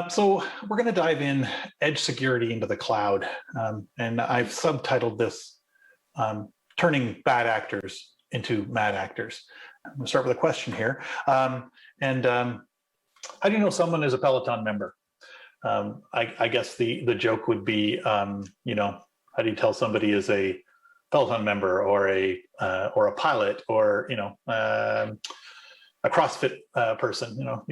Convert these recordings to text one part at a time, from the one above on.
So we're going to dive in edge security into the cloud. And I've subtitled this Turning Bad Actors into Mad Actors. I'm going to start with a question here. How do you know someone is a Peloton member? I guess the joke would be, how do you tell somebody is a Peloton member or a pilot or a CrossFit person?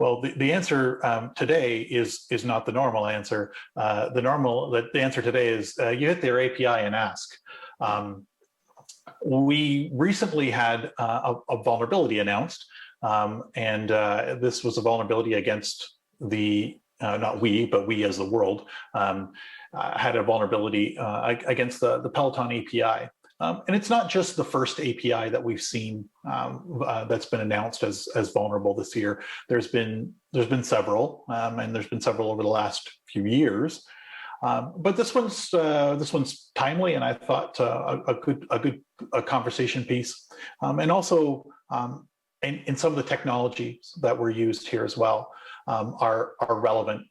Well, the answer today is not the normal answer. The answer today is you hit their API and ask. We recently had a vulnerability announced, and this was a vulnerability against not we, but we as the world, had a vulnerability against the Peloton API. And it's not just the first API that we've seen that's been announced as vulnerable this year. There's been several, and there's been several over the last few years. But this one's timely, and I thought a good conversation piece, and also in some of the technologies that were used here as well are relevant,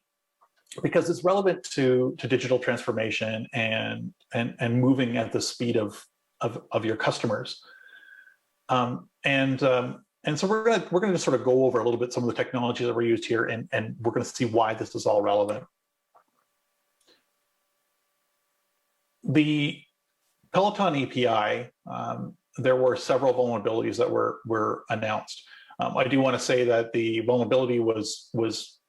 because it's relevant to digital transformation and moving at the speed of your customers. And so we're gonna just sort of go over a little bit some of the technology that were used here, and we're gonna see why this is all relevant. The Peloton API, there were several vulnerabilities that were announced. I do want to say that the vulnerability was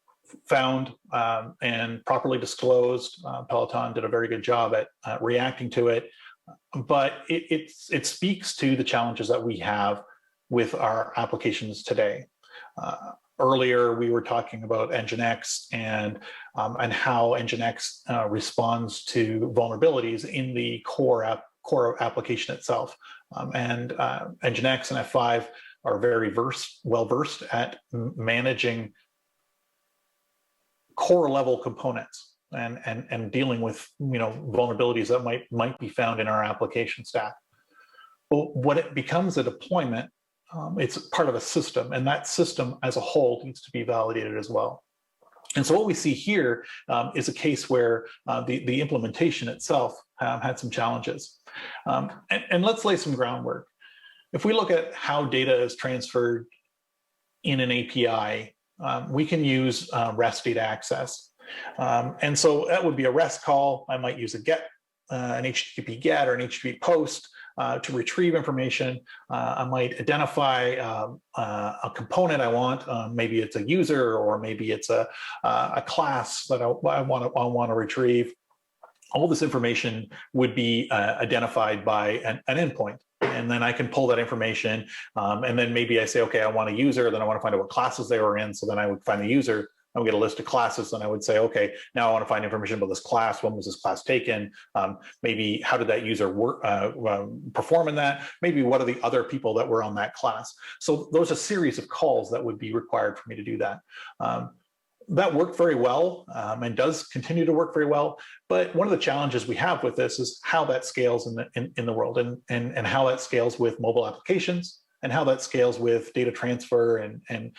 found and properly disclosed. Peloton did a very good job at reacting to it, but it speaks to the challenges that we have with our applications today. Earlier, we were talking about NGINX and how NGINX responds to vulnerabilities in the core application itself. And NGINX and F5 are very well versed at managing core level components and dealing with vulnerabilities that might be found in our application stack. But what it becomes a deployment, it's part of a system, and that system as a whole needs to be validated as well. And so what we see here is a case where the implementation itself had some challenges. And let's lay some groundwork. If we look at how data is transferred in an API, we can use REST data access. And so that would be a REST call. I might use an HTTP GET or an HTTP POST to retrieve information. I might identify a component I want. Maybe it's a user, or maybe it's a class that I want to retrieve. All this information would be identified by an endpoint. And then I can pull that information. And then maybe I say, okay, I want a user. Then I want to find out what classes they were in. So then I would find the user. I would get a list of classes, and I would say, okay, now I want to find information about this class. When was this class taken? Maybe how did that user perform in that? Maybe what are the other people that were on that class? So those are a series of calls that would be required for me to do that. That worked very well and does continue to work very well. But one of the challenges we have with this is how that scales in the world, and how that scales with mobile applications, and how that scales with data transfer and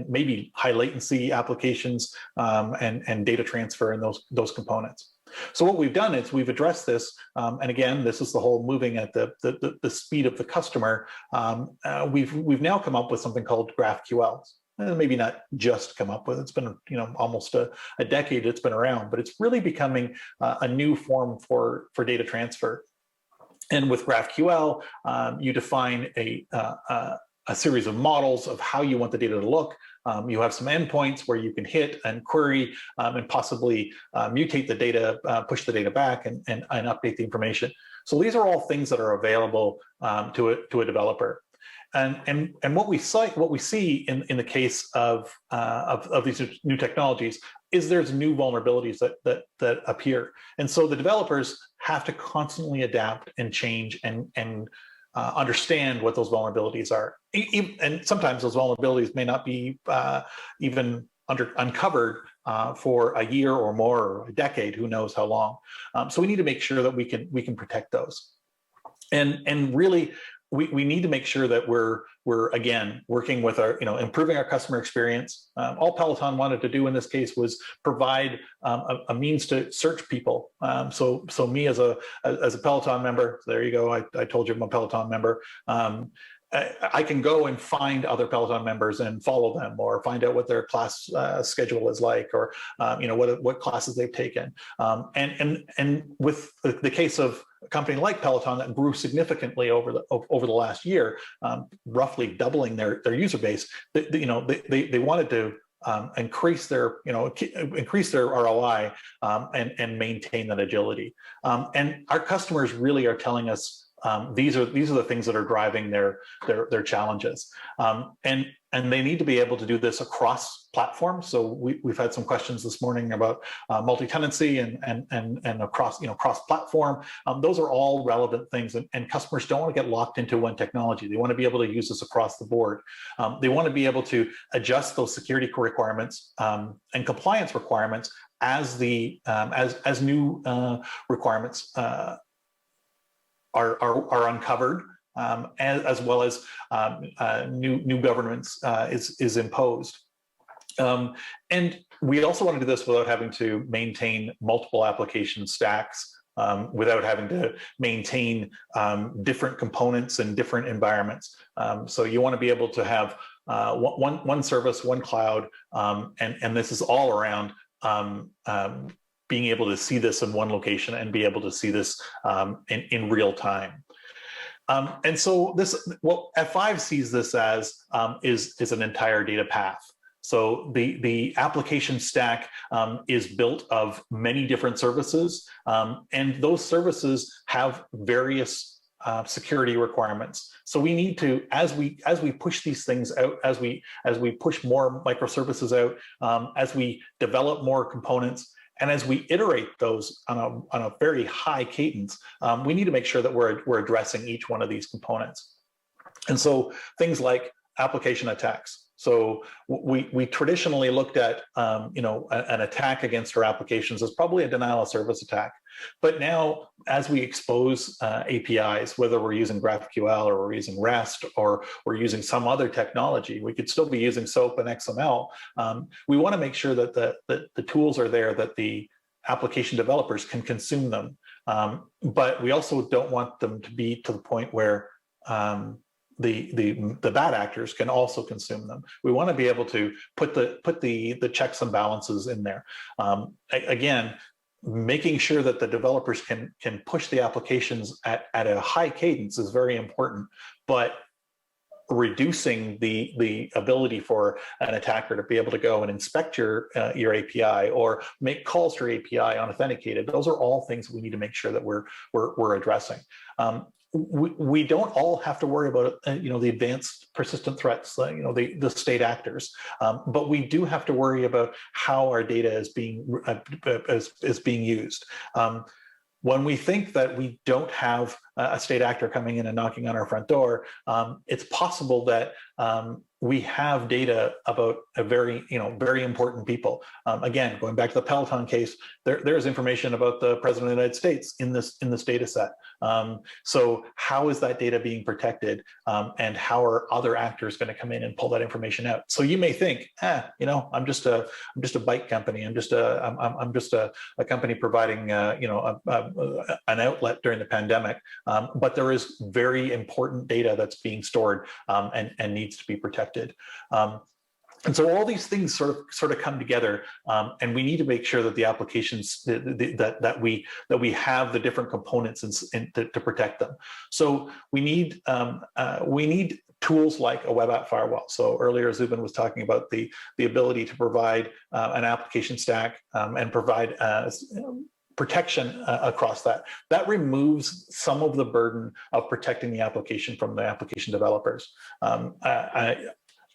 maybe high latency applications and data transfer and those components. So what we've done is we've addressed this, and again, this is the whole moving at the speed of the customer. We've now come up with something called GraphQL. Maybe not just come up with. It's been almost a decade it's been around, but it's really becoming a new form for data transfer. And with GraphQL, you define a series of models of how you want the data to look. You have some endpoints where you can hit and query and possibly mutate the data, push the data back, and update the information. So these are all things that are available to a developer. And what we see in the case of these new technologies is there's new vulnerabilities that appear, and so the developers have to constantly adapt and change and understand what those vulnerabilities are. And sometimes those vulnerabilities may not be even uncovered for a year or more, or a decade, who knows how long. So we need to make sure that we can protect those. And really, we need to make sure that we're again working with our, improving our customer experience. All Peloton wanted to do in this case was provide a means to search people. So me as a Peloton member, there you go. I told you I'm a Peloton member. I can go and find other Peloton members and follow them, or find out what their class schedule is like, or what classes they've taken. And with the case of a company like Peloton that grew significantly over the last year, roughly doubling their user base, they wanted to increase their ROI and maintain that agility. And our customers really are telling us these are the things that are driving their challenges, and they need to be able to do this across platforms. So we've had some questions this morning about multi-tenancy and across cross-platform. Those are all relevant things, and customers don't want to get locked into one technology. They want to be able to use this across the board. They want to be able to adjust those security requirements and compliance requirements as new requirements are uncovered, as well as new governance is imposed. And we also want to do this without having to maintain multiple application stacks, without having to maintain different components in different environments. So you want to be able to have one service, one cloud, and this is all around being able to see this in one location and be able to see this in real time. And so what F5 sees this as is an entire data path. So the application stack is built of many different services, and those services have various security requirements. So we need to, as we push these things out, as we push more microservices out, as we develop more components, and as we iterate those on a very high cadence, we need to make sure that we're addressing each one of these components. And so things like application attacks. So we traditionally looked at an attack against our applications as probably a denial of service attack. But now, as we expose APIs, whether we're using GraphQL or we're using REST or we're using some other technology, we could still be using SOAP and XML. We want to make sure that the tools are there, that the application developers can consume them. But we also don't want them to be to the point where the bad actors can also consume them. We want to be able to put the checks and balances in there. Again, making sure that the developers can push the applications at a high cadence is very important, but reducing the ability for an attacker to be able to go and inspect your API or make calls to your API unauthenticated. Those are all things we need to make sure that we're addressing. We don't all have to worry about the advanced persistent threats, the state actors, but we do have to worry about how our data is being used. When we think that we don't have a state actor coming in and knocking on our front door, it's possible that we have data about a very important people. Again, going back to the Peloton case, there's information about the President of the United States in this data set. So how is that data being protected, and how are other actors going to come in and pull that information out? So you may think, I'm just a bike company. I'm just a company providing an outlet during the pandemic. But there is very important data that's being stored and needs to be protected. And so all these things sort of come together, and we need to make sure that the applications that we have the different components to protect them. So we need tools like a web app firewall. So earlier Zubin was talking about the ability to provide an application stack and provide protection across that. That removes some of the burden of protecting the application from the application developers.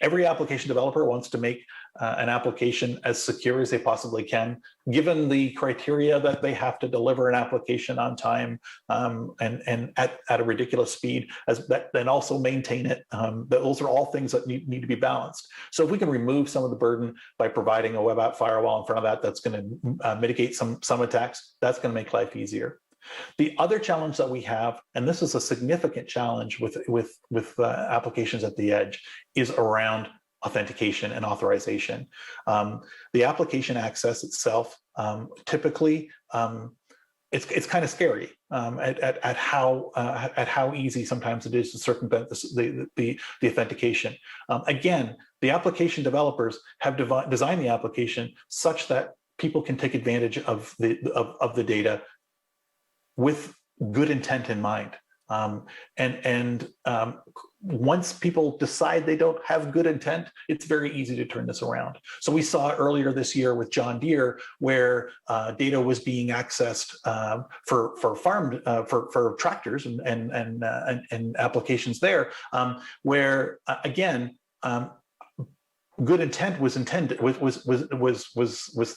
Every application developer wants to make an application as secure as they possibly can, given the criteria that they have to deliver an application on time and at a ridiculous speed, then also maintain it. Those are all things that need to be balanced. So if we can remove some of the burden by providing a web app firewall in front of that's going to mitigate some attacks, that's going to make life easier. The other challenge that we have, and this is a significant challenge with applications at the edge, is around authentication and authorization. The application access itself, typically, it's kind of scary at how easy sometimes it is to circumvent the authentication. Again, the application developers have designed the application such that people can take advantage of the data with good intent in mind. Once people decide they don't have good intent, it's very easy to turn this around. So we saw earlier this year with John Deere, where data was being accessed for tractors and applications there, where again. Good intent was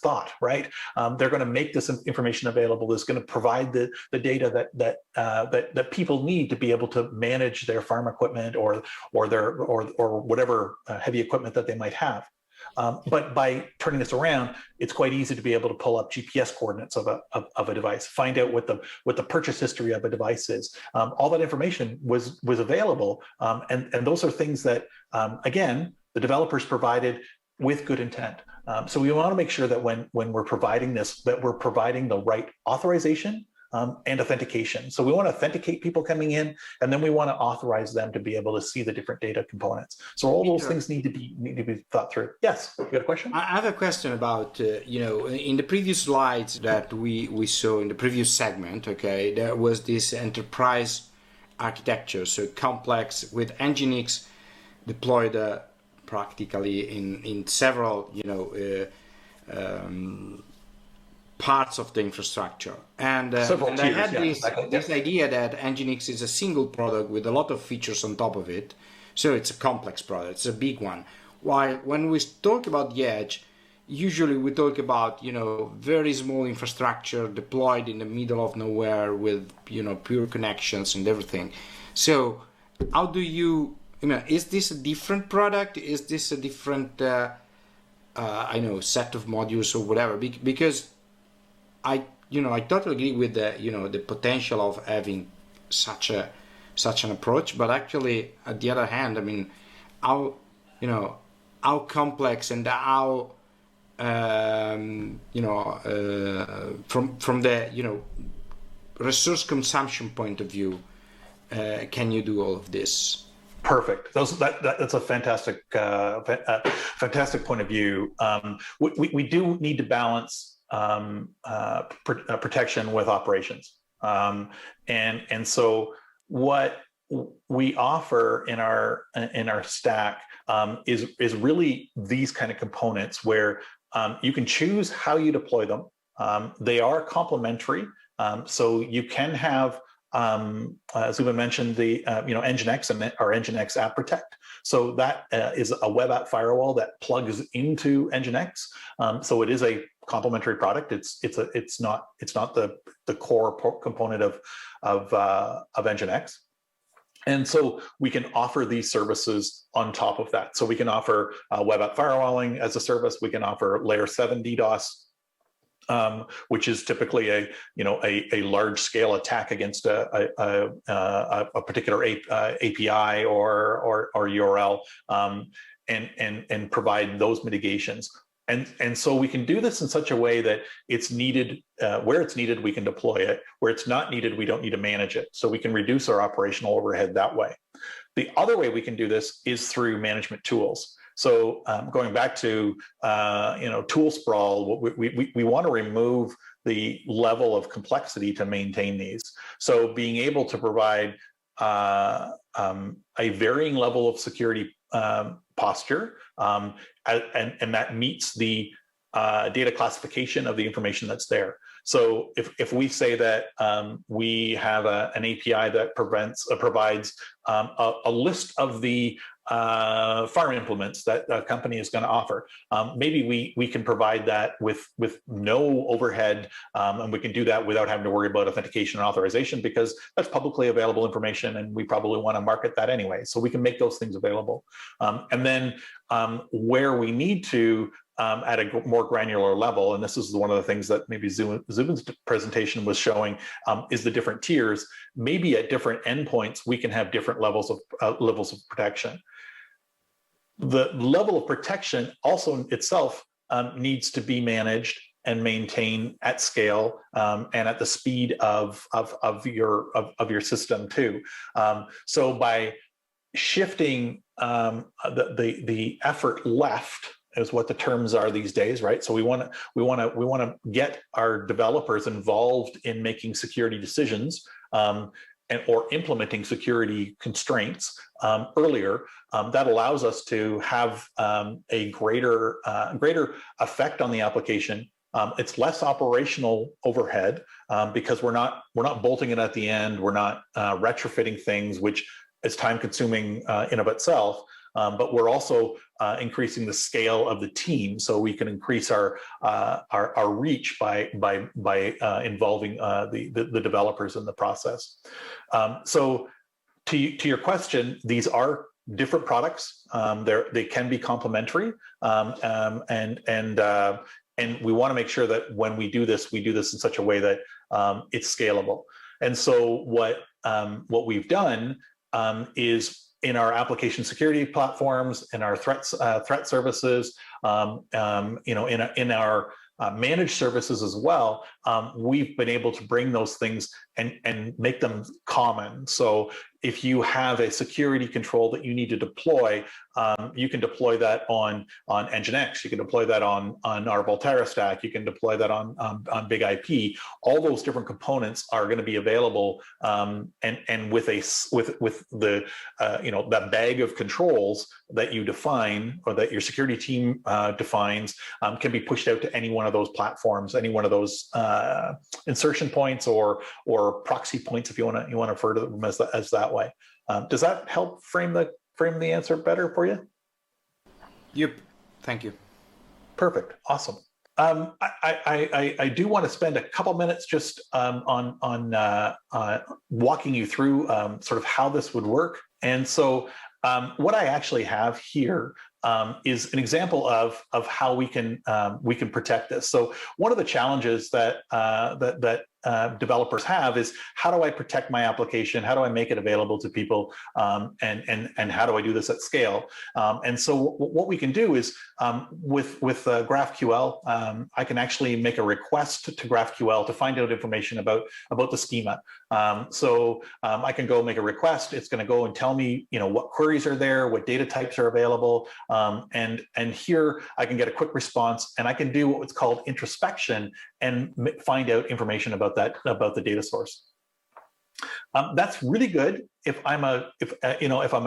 thought, right? They're going to make this information available. It's going to provide the data that people need to be able to manage their farm equipment or whatever heavy equipment that they might have. But by turning this around, it's quite easy to be able to pull up GPS coordinates of a device, find out what the purchase history of a device is. All that information was available, and those are things that again, the developers provided with good intent. So we want to make sure that when we're providing this, that we're providing the right authorization and authentication. So we want to authenticate people coming in, and then we want to authorize them to be able to see the different data components. So all those things need to be thought through. Yes, you got a question? I have a question about in the previous slides that we saw in the previous segment. Okay, there was this enterprise architecture, so complex with NGINX deployed. Practically in several parts of the infrastructure, and I had this idea that NGINX is a single product with a lot of features on top of it, so it's a complex product, it's a big one. While when we talk about the edge, usually we talk about very small infrastructure deployed in the middle of nowhere with pure connections and everything. So how do you is this a different product? Is this a different, set of modules or whatever? Because I totally agree with the potential of having such an approach. But actually, at the other hand, how complex and how from the resource consumption point of view, can you do all of this? Perfect. That's a fantastic point of view. We do need to balance protection with operations, and so what we offer in our stack is really these kind of components where you can choose how you deploy them. They are complementary, so you can have. As we mentioned, the NGINX and our NGINX App Protect. So that is a web app firewall that plugs into NGINX. So it is a complementary product. It's not the core component of NGINX. And so we can offer these services on top of that. So we can offer web app firewalling as a service. We can offer layer 7 DDoS. Which is typically a large scale attack against a particular API or URL, and provide those mitigations. And so we can do this in such a way that it's needed, where it's needed, we can deploy it. Where it's not needed, we don't need to manage it. So we can reduce our operational overhead that way. The other way we can do this is through management tools. So going back to tool sprawl, we want to remove the level of complexity to maintain these. So being able to provide a varying level of security posture, and that meets the data classification of the information that's there. So if we say that we have an API that provides a list of the farm implements that a company is going to offer, maybe we can provide that with no overhead, and we can do that without having to worry about authentication and authorization, because that's publicly available information and we probably want to market that anyway. So we can make those things available. And then where we need to, at a more granular level, and this is one of the things that maybe Zubin's presentation was showing, is the different tiers. Maybe at different endpoints, we can have different levels of protection. The level of protection also itself needs to be managed and maintained at scale, and at the speed of your system too. So by shifting the effort left, is what the terms are these days, right? So we want to get our developers involved in making security decisions, or implementing security constraints earlier. That allows us to have a greater effect on the application. It's less operational overhead because we're not bolting it at the end. We're not retrofitting things, which is time consuming in of itself. But we're also increasing the scale of the team, so we can increase our reach by involving the developers in the process. So to your question, these are different products. They can be complementary, and we want to make sure that when we do this in such a way that it's scalable. And so what we've done is, in our application security platforms, in our threat services, in our managed services as well, we've been able to bring those things and make them common. So if you have a security control that you need to deploy, you can deploy that on NGINX. You can deploy that on our Volterra stack. You can deploy that on Big IP. All those different components are going to be available, and with the that bag of controls that you define, or that your security team defines, can be pushed out to any one of those platforms, any one of those insertion points or proxy points, if you want to refer to them as that way. Does that help frame the answer better for you? Yep. Thank you. Perfect. Awesome. I do want to spend a couple minutes just on walking you through sort of how this would work. And so what I actually have here is an example of how we can protect this. So one of the challenges that developers have is, how do I protect my application? How do I make it available to people? And how do I do this at scale? And so what we can do is, with GraphQL, I can actually make a request to GraphQL to find out information about the schema. So I can go make a request. It's going to go and tell me, what queries are there, what data types are available, and here I can get a quick response, and I can do what's called introspection and find out information about the data source. That's really good if I'm a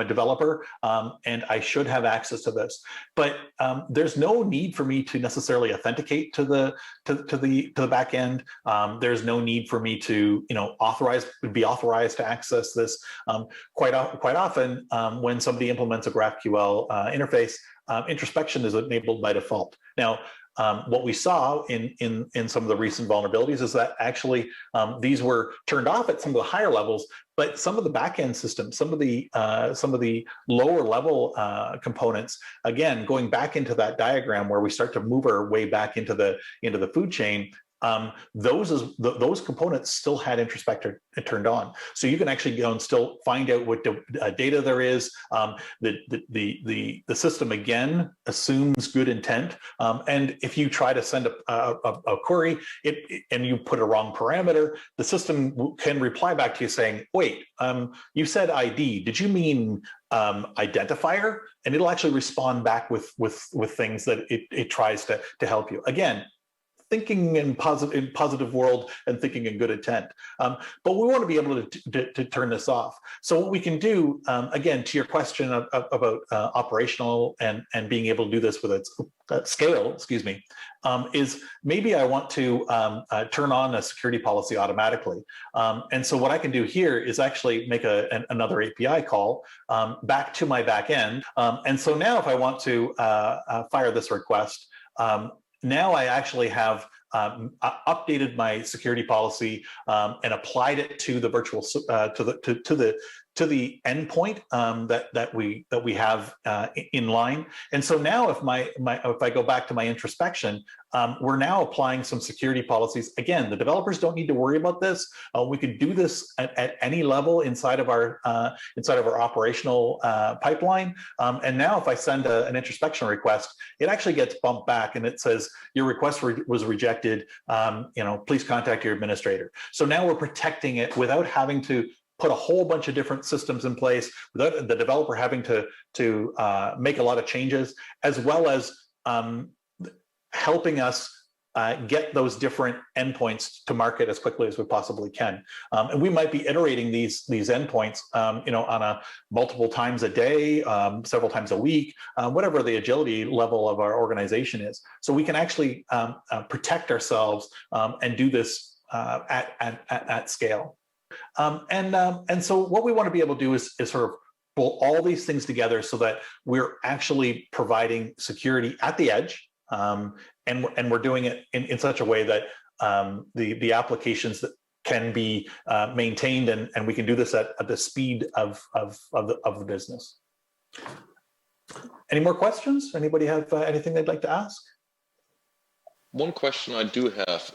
developer, and I should have access to this. But there's no need for me to necessarily authenticate to the back end. There's no need for me to be authorized to access this. Quite often, when somebody implements a GraphQL interface, introspection is enabled by default. Now, what we saw in some of the recent vulnerabilities is that actually these were turned off at some of the higher levels, but some of the back-end systems, some of the lower level components, again, going back into that diagram where we start to move our way back into the food chain, those components still had introspector turned on. So you can actually go and still find out what data there is. The system again assumes good intent, and if you try to send a query and you put a wrong parameter, the system can reply back to you saying, "Wait, you said ID. Did you mean identifier?" And it'll actually respond back with things that it tries to help you. Again, thinking in positive world and thinking in good intent. But we want to be able to turn this off. So what we can do, again, to your question about operational and being able to do this with its scale, is maybe I want to turn on a security policy automatically. And so what I can do here is actually make another API call back to my back end. And so now if I want to fire this request, now I actually have updated my security policy and applied it to the virtual to the endpoint that we have in line. And so now if I go back to my introspection, we're now applying some security policies. Again, the developers don't need to worry about this. We could do this at any level inside of our operational pipeline. And now if I send an introspection request, it actually gets bumped back and it says your request was rejected. Please contact your administrator. So now we're protecting it without having to put a whole bunch of different systems in place, without the developer having to make a lot of changes, as well as helping us get those different endpoints to market as quickly as we possibly can. And we might be iterating these endpoints, on a multiple times a day, several times a week, whatever the agility level of our organization is. So we can actually protect ourselves and do this at scale. And so what we want to be able to do is sort of pull all these things together so that we're actually providing security at the edge, and we're doing it in such a way that the applications that can be maintained, and we can do this at the speed of the business. Any more questions? Anybody have anything they'd like to ask? One question I do have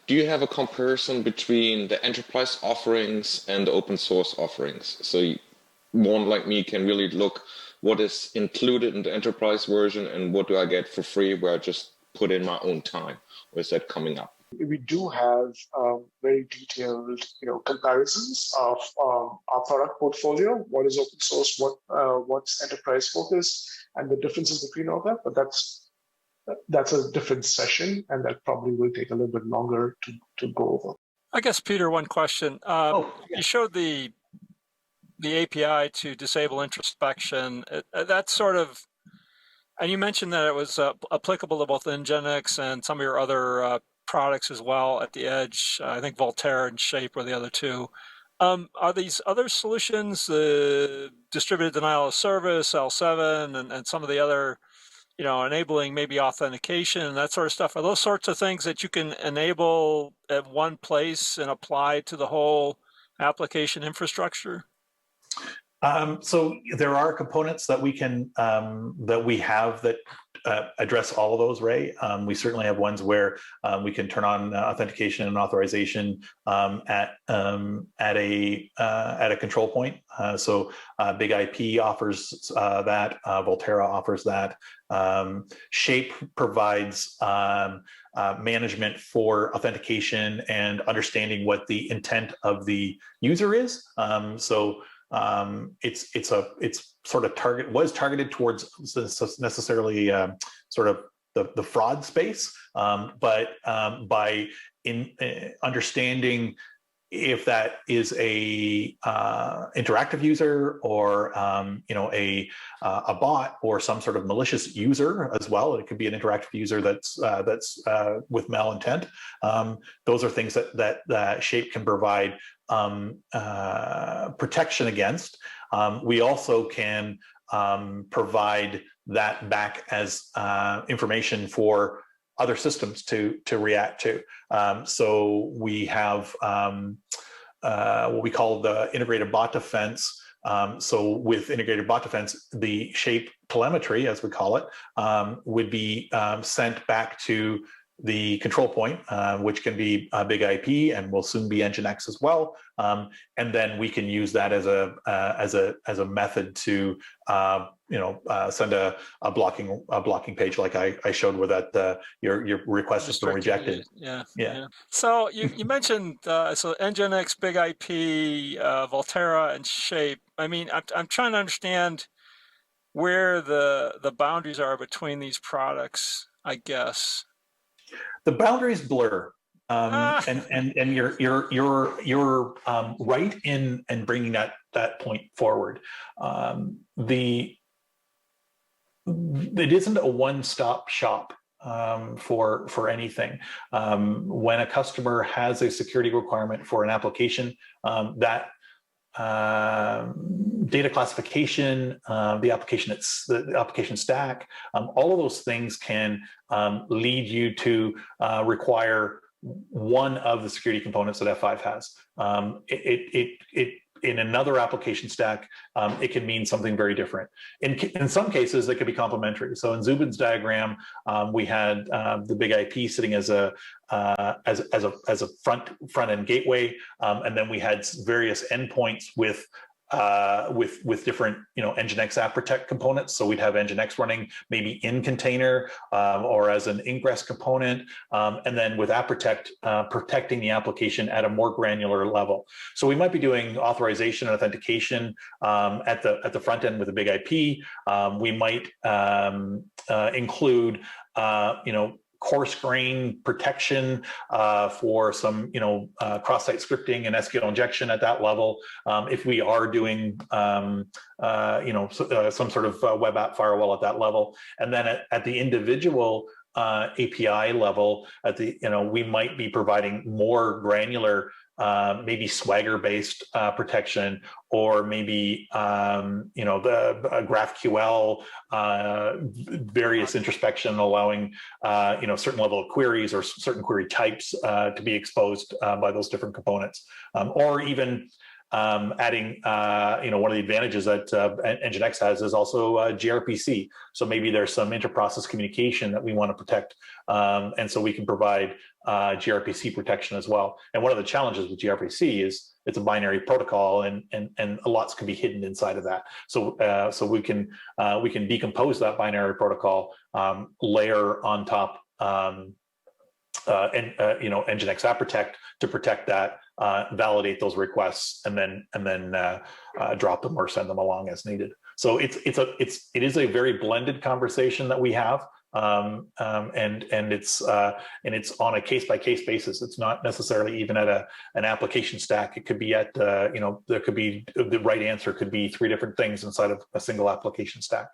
do you have a comparison between the enterprise offerings and the open source offerings? So one like me can really look what is included in the enterprise version and what do I get for free where I just put in my own time, or is that coming up? We do have very detailed, comparisons of our product portfolio. What is open source? What's enterprise focused, and the differences between all that. But that's a different session, and that probably will take a little bit longer to go over. I guess, Peter, one question. You showed the API to disable introspection. That's sort of, and you mentioned that it was applicable to both NGINX and some of your other products as well at the edge. I think Volterra and Shape were the other two. Are these other solutions, the distributed denial of service, L7, and some of the other, enabling maybe authentication and that sort of stuff, are those sorts of things that you can enable at one place and apply to the whole application infrastructure? So there are components that we can that we have that address all of those, Ray. We certainly have ones where we can turn on authentication and authorization at a control point. So Big IP offers that. Volterra offers that. Shape provides management for authentication and understanding what the intent of the user is. It's sort of targeted towards necessarily sort of the fraud space, but by understanding if that is a interactive user or a bot or some sort of malicious user as well. It could be an interactive user that's with malintent. Those are things that Shape can provide protection against. We also can provide that back as information for other systems to react to. So we have what we call the integrated bot defense. So with integrated bot defense, the Shape telemetry, as we call it, would be sent back to the control point, which can be a Big IP and will soon be NGINX as well. And then we can use that as a method to send a blocking page like I showed where that your request has been rejected. Yeah. So you mentioned so NGINX, Big IP, Volterra, and Shape. I mean, I'm trying to understand where the boundaries are between these products, I guess. The boundaries blur, and you're right in bringing that point forward. It isn't a one-stop shop for anything. When a customer has a security requirement for an application, that data classification, the application stack, all of those things can lead you to require one of the security components that F5 has. In another application stack, it can mean something very different. In some cases, it could be complementary. So in Zubin's diagram, we had the big IP sitting as a front end gateway, and then we had various endpoints with different, NGINX App Protect components. So we'd have NGINX running maybe in container or as an ingress component, and then with App Protect protecting the application at a more granular level. So we might be doing authorization and authentication at the front end with a big IP. We might include coarse grain protection for some, cross-site scripting and SQL injection at that level. If we are doing, some sort of web app firewall at that level, and then at the individual API level, we might be providing more granular, maybe Swagger-based protection, or maybe the GraphQL, various introspection, allowing certain level of queries or certain query types to be exposed by those different components, or even adding, one of the advantages that NGINX has is also gRPC. So maybe there's some inter-process communication that we want to protect, and so we can provide gRPC protection as well. And one of the challenges with gRPC is it's a binary protocol, and lots can be hidden inside of that. So we can decompose that binary protocol, layer on top NGINX App Protect to protect that, validate those requests, and then drop them or send them along as needed. So it is a very blended conversation that we have, and it's on a case-by-case basis. It's not necessarily even at an application stack. It could be at there could be the right answer could be 3 different things inside of a single application stack.